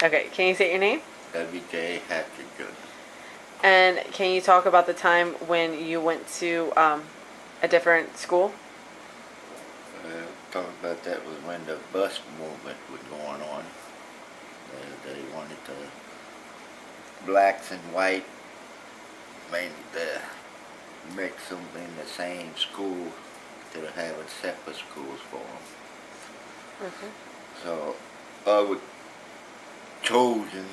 Okay, can you say your name? W.J. Hatcher Jr. And can you talk about the time when you went to a different school? Talking about that was when the bus movement was going on. They wanted to blacks and white, mainly to mix them in the same school instead of having separate schools for them. Okay. So I was chosen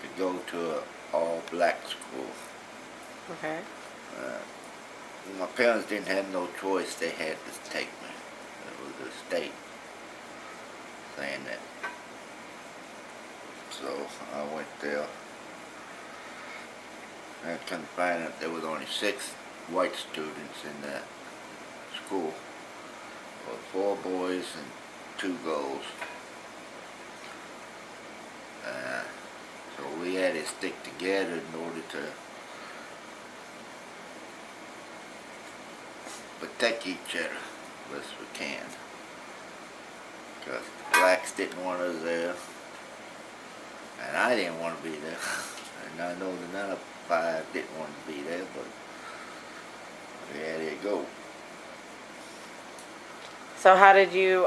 to go to an all-black school. Okay. My parents didn't have no choice; they had to take me. It was the state saying that. So I went there and come to find out there was only 6 white students in that school. Well, 4 boys and 2 girls. So we had to stick together in order to protect each other as best we can. Because the blacks didn't want us there, and I didn't want to be there. And I know that none of 5 didn't want to be there, but there they go. So how did the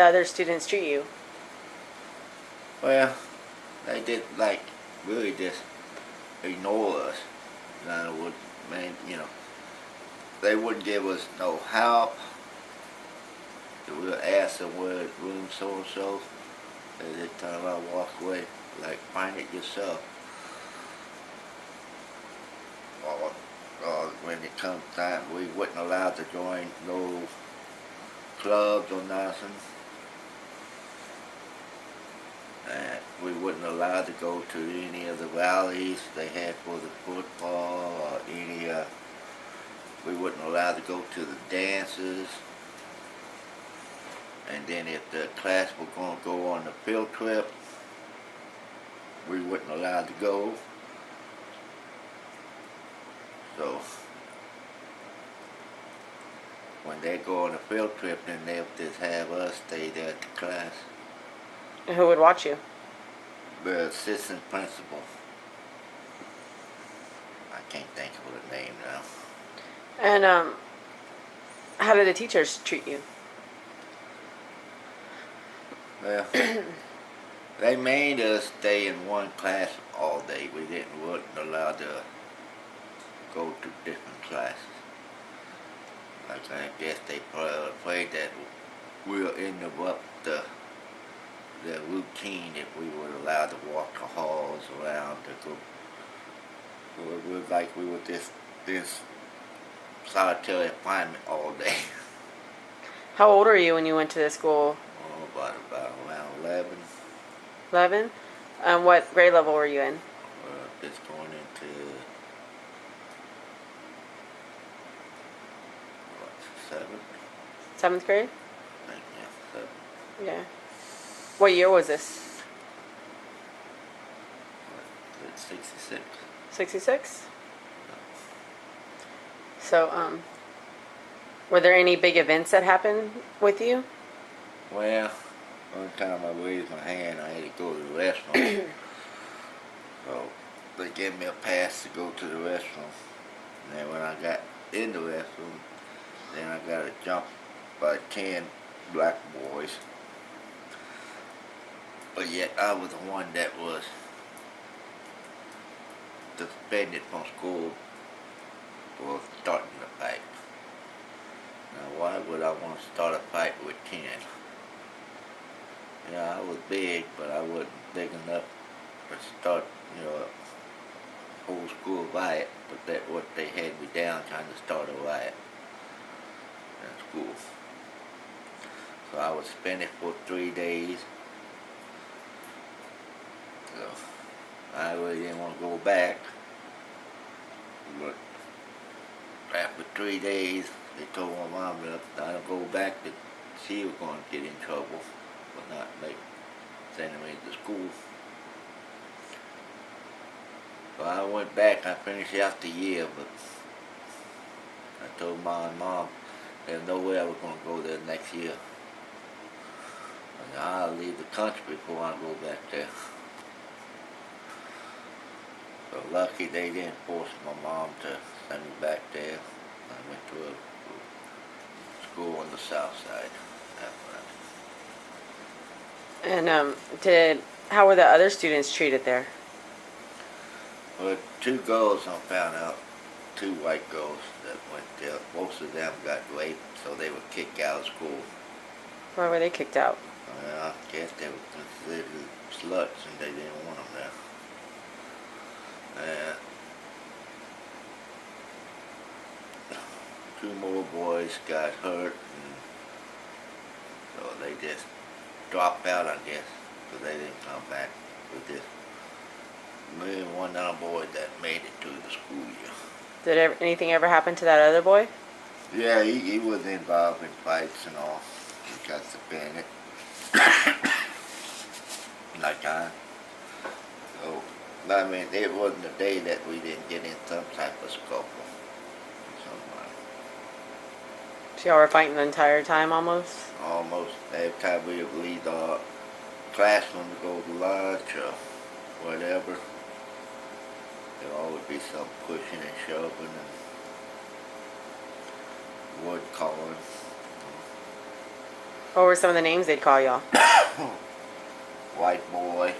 other students treat you? Well, they did really just ignore us. In other words, they wouldn't give us no help. We would ask them where room so and so. They just turn around and walk away. Like, find it yourself. Or when it comes time, we wasn't allowed to join no clubs or nothing. And we wasn't allowed to go to any of the rallies they had for the football or any. We wasn't allowed to go to the dances. And then if the class was going to go on a field trip, we wasn't allowed to go. So when they go on a field trip, then they'll just have us stay there at the class. And who would watch you? The assistant principal. I can't think of her name now. And how did the teachers treat you? Well, they made us stay in one class all day. We wasn't allowed to go to different classes. Like, I guess they probably afraid that we'll interrupt the routine if we were allowed to walk the halls around to go. So it was like we were this solitary confinement all day. How old were you when you went to this school? Oh, about around 11. 11? What grade level were you in? It's going into what, 7th? 7th grade? I think, yeah, 7th. Yeah. What year was this? It's 66. 66? So, were there any big events that happened with you? Well, one time I raised my hand, I had to go to the restroom. So they gave me a pass to go to the restroom. And then when I got in the restroom, then I got a jump by 10 black boys. But yet I was the one that was suspended from school for starting the fight. Now why would I want to start a fight with 10? I was big, but I wasn't big enough to start, a whole school riot. But that's what they had me down, trying to start a riot in school. So I was suspended for 3 days. So I really didn't want to go back. But after 3 days, they told my mom that I don't go back, that she was going to get in trouble for not sending me to school. So I went back. I finished out the year, but I told my mom there's no way I was going to go there next year. And I'll leave the country before I go back there. So lucky they didn't force my mom to send me back there. I went to a school on the south side after that. And how were the other students treated there? Well, two girls I found out, two white girls that went there. Most of them got raped, so they were kicked out of school. Why were they kicked out? I guess they were considered sluts and they didn't want them there. And two more boys got hurt, and so they just dropped out, I guess, because they didn't come back with this. Me and one other boy that made it through the school year. Did anything ever happen to that other boy? Yeah, he was involved in fights and all. He got suspended. Like that. So, I mean, it wasn't a day that we didn't get in some type of scuffle. So y'all were fighting the entire time almost? Almost every time we would leave our classroom to go to lunch or whatever, there always be some pushing and shoving and wood calling. What were some of the names they'd call y'all? White boy,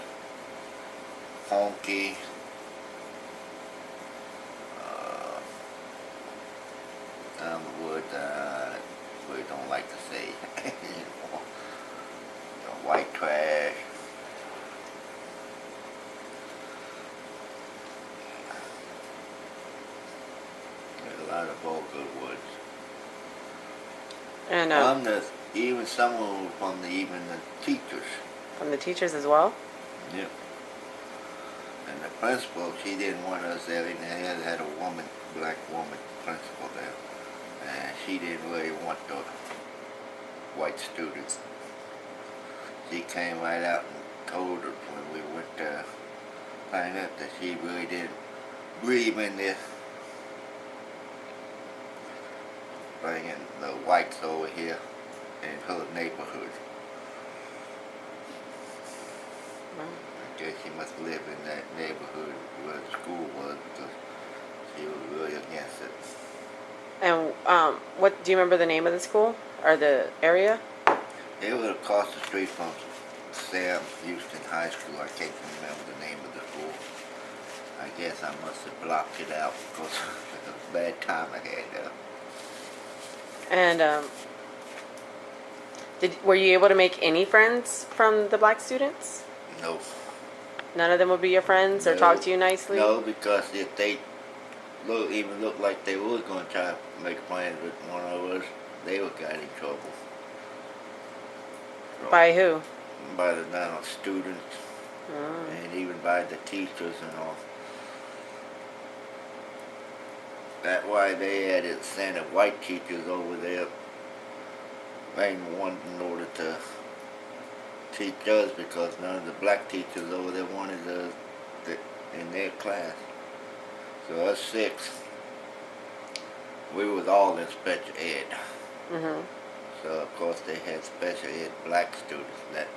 honky, wood, we don't like to say anymore. White trash. There's a lot of vulgar words. And Even someone from even the teachers. from the teachers as well? Yep. And the principal, she didn't want us there. They had a woman, black woman principal there. And she didn't really want the white students. She came right out and told us when we went to find out that she really didn't believe in this bringing the whites over here in her neighborhood. Wow. I guess she must live in that neighborhood where the school was because she was really against it. And what do you remember the name of the school or the area? It was across the street from Sam Houston High School. I can't remember the name of the school. I guess I must have blocked it out because it was a bad time I had there. And were you able to make any friends from the black students? No. None of them would be your friends or No. talk to you nicely? No, because if they even looked like they was going to try to make friends with one of us, they would get in trouble. So, By who? by the students and even by the teachers and all. That's why they had to send the white teachers over there. Main one in order to teach us because none of the black teachers over there wanted us in their class. So us six, we was all in special ed. Mm-hmm. So of course they had special ed black students that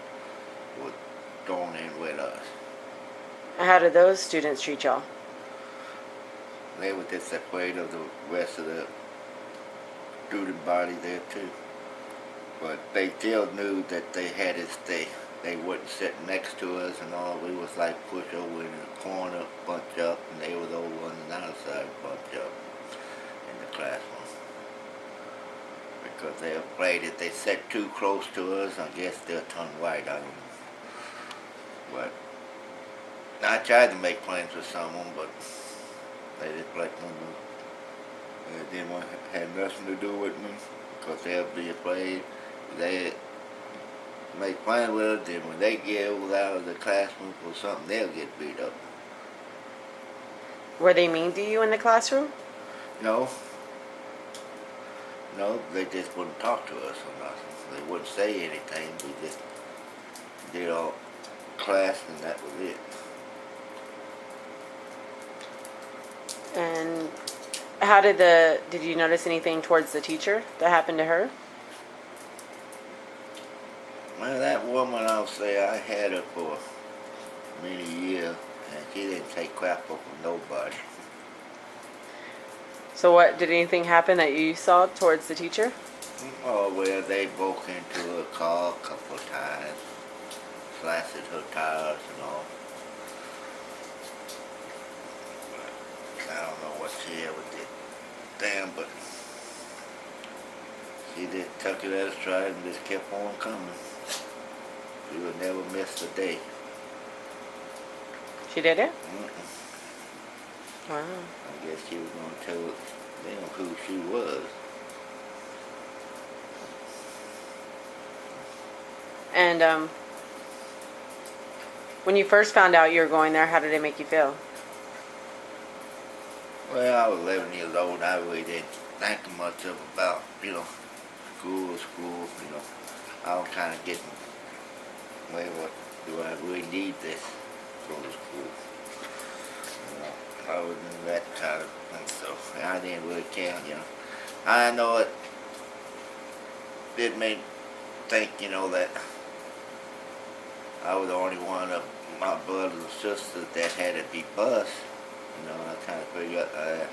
were thrown in with us. And how did those students treat y'all? They were just afraid of the rest of the student body there too. But they still knew that they had to stay. They wouldn't sit next to us and all. We was like pushed over in the corner, bunch up, and they was over on the other side, bunch up in the classroom. Because they're afraid if they sat too close to us, I guess they'll turn white. I don't know. But I tried to make friends with someone, but they just like they didn't want to have nothing to do with me because they'll be afraid. They make friends with us, then when they get out of the classroom for something, they'll get beat up. Were they mean to you in the classroom? No. No, they just wouldn't talk to us or nothing. They wouldn't say anything. We just did our class and that was it. And how did you notice anything towards the teacher that happened to her? Well, that woman, I'll say I had her for many years, and she didn't take crap off of nobody. So what, did anything happen that you saw towards the teacher? Oh, well, they broke into her car a couple of times, slashed her tires and all. But I don't know what she ever did. Damn, but she just took it as a stride and just kept on coming. She would never miss a day. She did it? Mm-mm. Wow. I guess she was gonna tell them who she was. And when you first found out you were going there, how did it make you feel? Well, I was 11 years old. I really didn't think much of about, school. I was kind of getting, well, what do I really need this? Go to school. I wasn't that kind of thing, so I didn't really care. I know it did make me think, that I was the only one of my brothers and sisters that had to be bused. I kind of figured out,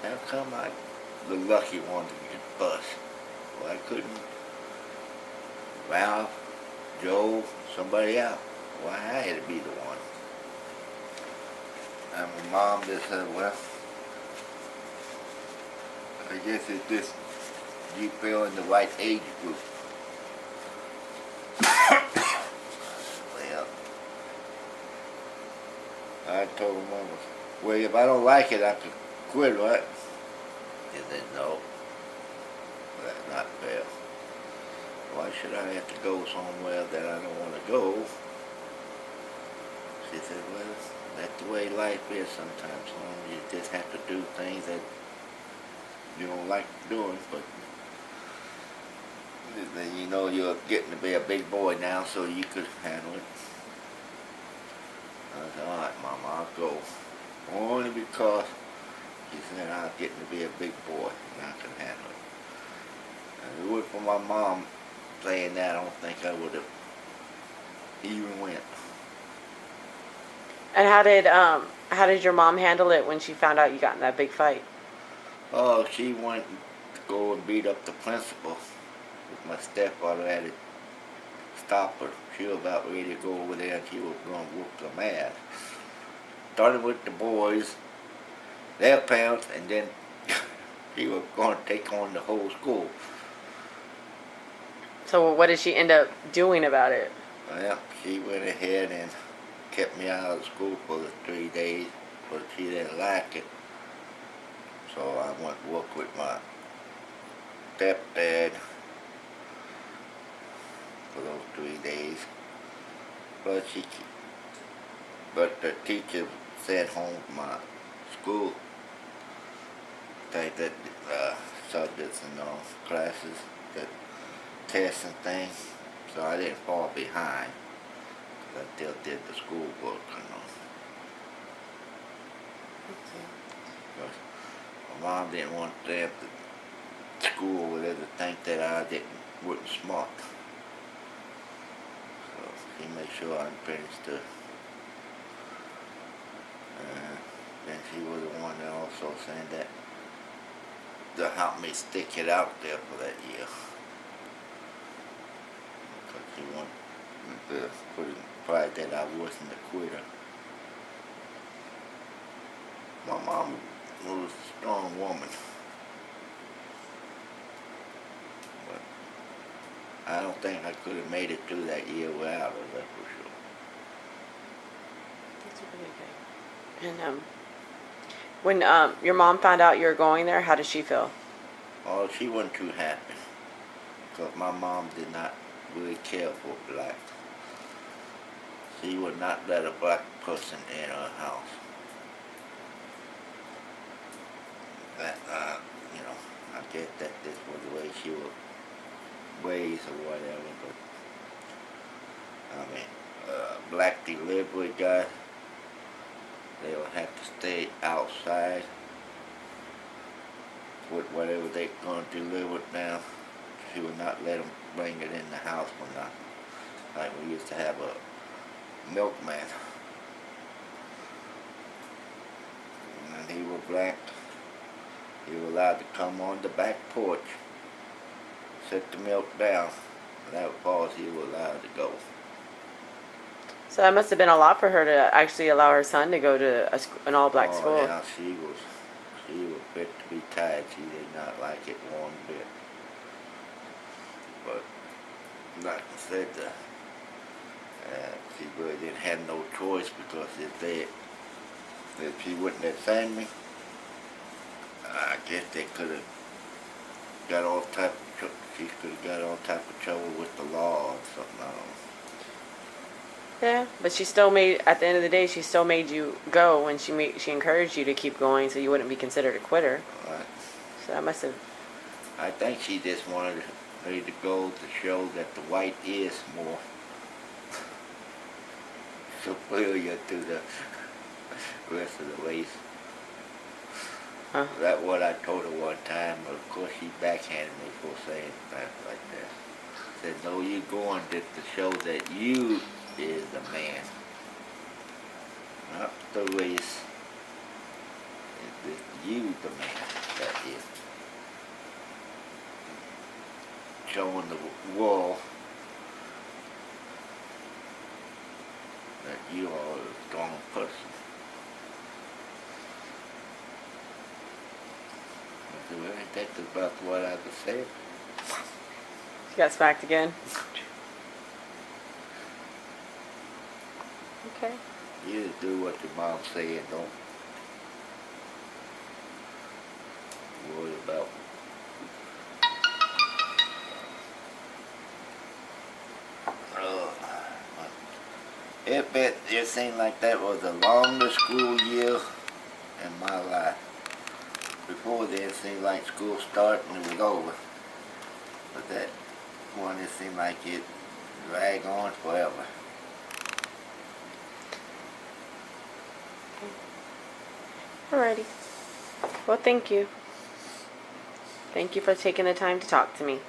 how come I the lucky one to get bused? Well, I couldn't. Ralph, Joe, somebody else. Well, I had to be the one. And my mom just said, well, I guess it's just you feel in the right age group. Well, I told Mama, well, if I don't like it, I could quit, right? She said, no, that's not fair. Why should I have to go somewhere that I don't want to go? She said, well, that's the way life is sometimes. You just have to do things that you don't like doing, but then you're getting to be a big boy now, so you could handle it. I said, all right, Mama, I'll go. Only because she said I was getting to be a big boy and I could handle it. And if it wasn't for my mom saying that, I don't think I would have even went. And how did your mom handle it when she found out you got in that big fight? Oh, she went to go and beat up the principal. With my stepfather had to stop her. She was about ready to go over there and she was going to whoop some ass. Started with the boys, their parents, and then she was going to take on the whole school. So what did she end up doing about it? Well, she went ahead and kept me out of school for the 3 days, but she didn't like it. So I went to work with my stepdad for those 3 days. But the teacher sent home my school, take that subjects and classes, that tests and things. So I didn't fall behind. I still did the school work, Because my mom didn't want them to school with her to think that I wasn't smart. So she made sure I finished the. Then she was the one that also saying that to help me stick it out there for that year. Because she wanted to put in pride that I wasn't a quitter. My mom was a strong woman. But I don't think I could have made it through that year without her, that's for sure. That's really good. And when your mom found out you were going there, how did she feel? Oh, she wasn't too happy. Because my mom did not really care for blacks. She would not let a black person in her house. That, I guess that this was the way she was raised or whatever, but, black delivery guys, they'll have to stay outside with whatever they're going to deliver now. She would not let them bring it in the house or nothing. Like we used to have a milkman. And he was black. He was allowed to come on the back porch, set the milk down. And that was all he was allowed to go. So that must have been a lot for her to actually allow her son to go to an all-black Oh, school. yeah, she was fit to be tied. She did not like it one bit. But like I said, she really didn't have no choice, because if she wouldn't have sent me, I guess they could have got all type of she could have got all type of trouble with the law or something. I don't know. Yeah, but she still made, at the end of the day, she still made you go, and she encouraged you to keep going, so you wouldn't be considered a quitter. Right. So that must have. I think she just wanted me to go to show that the white is more superior to the rest of the race. Huh. That's what I told her one time. Of course, she backhanded me for saying stuff like that. Said, no, you going just to show that you is the man, not the race. It's you the man that is showing the world that you are a strong person. I said, well, ain't that about what I just said? She got smacked again. Okay. You just do what your mom say and don't worry about it seemed like that was the longest school year in my life. Before then, it seemed like school started and it was over. But that one, it seemed like it dragged on forever. Alrighty. Well, thank you. Thank you for taking the time to talk to me.